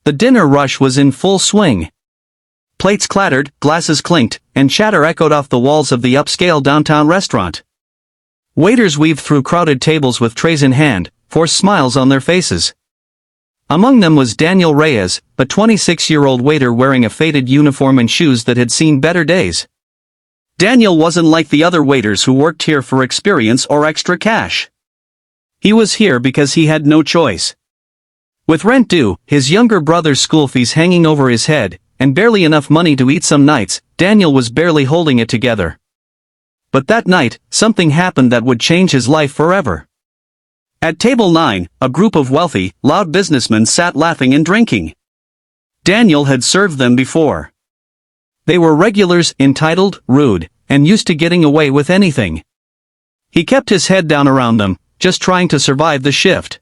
The dinner rush was in full swing. Plates clattered, glasses clinked, and chatter echoed off the walls of the upscale downtown restaurant. Waiters weaved through crowded tables with trays in hand, forced smiles on their faces. Among them was Daniel Reyes, a 26-year-old waiter wearing a faded uniform and shoes that had seen better days. Daniel wasn't like the other waiters who worked here for experience or extra cash. He was here because he had no choice. With rent due, his younger brother's school fees hanging over his head, and barely enough money to eat some nights, Daniel was barely holding it together. But that night, something happened that would change his life forever. At table 9, a group of wealthy, loud businessmen sat laughing and drinking. Daniel had served them before. They were regulars, entitled, rude, and used to getting away with anything. He kept his head down around them, just trying to survive the shift.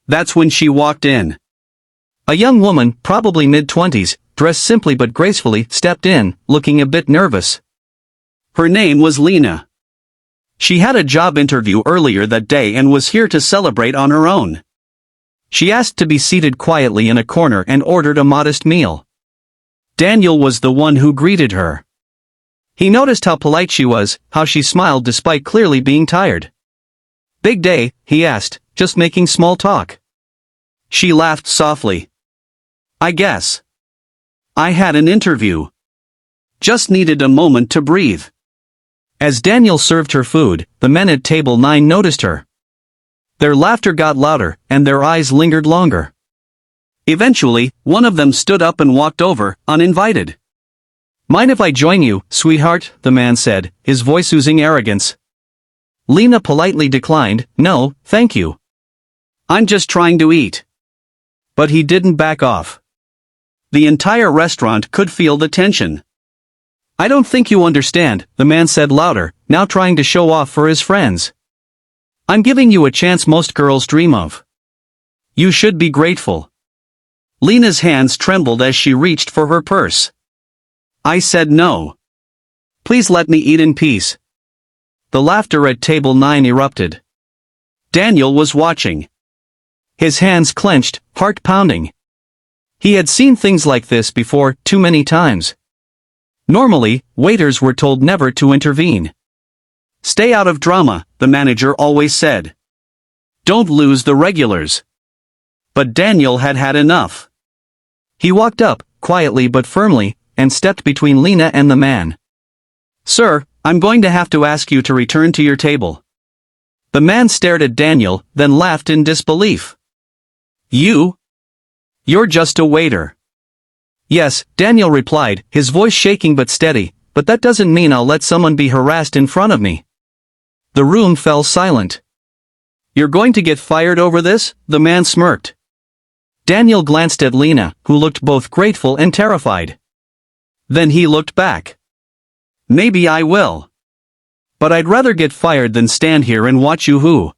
That's when she walked in. A young woman, probably mid-20s, dressed simply but gracefully, stepped in, looking a bit nervous. Her name was Lena. She had a job interview earlier that day and was here to celebrate on her own. She asked to be seated quietly in a corner and ordered a modest meal. Daniel was the one who greeted her. He noticed how polite she was, how she smiled despite clearly being tired. "Big day?" he asked, "just making small talk?" She laughed softly. "I guess. I had an interview. Just needed a moment to breathe." As Daniel served her food, the men at table 9 noticed her. Their laughter got louder, and their eyes lingered longer. Eventually, one of them stood up and walked over, uninvited. "Mind if I join you, sweetheart?" the man said, his voice oozing arrogance. Lena politely declined, "No, thank you. I'm just trying to eat." But he didn't back off. The entire restaurant could feel the tension. "I don't think you understand," the man said louder, now trying to show off for his friends. "I'm giving you a chance most girls dream of. You should be grateful." Lena's hands trembled as she reached for her purse. "I said no. Please let me eat in peace." The laughter at table 9 erupted. Daniel was watching. His hands clenched, heart pounding. He had seen things like this before, too many times. Normally, waiters were told never to intervene. "Stay out of drama," the manager always said. "Don't lose the regulars." But Daniel had had enough. He walked up, quietly but firmly, and stepped between Lena and the man. "Sir, I'm going to have to ask you to return to your table." The man stared at Daniel, then laughed in disbelief. "You? You're just a waiter." "Yes," Daniel replied, his voice shaking but steady, "but that doesn't mean I'll let someone be harassed in front of me." The room fell silent. "You're going to get fired over this?" the man smirked. Daniel glanced at Lena, who looked both grateful and terrified. Then he looked back. "Maybe I will. But I'd rather get fired than stand here and watch you who."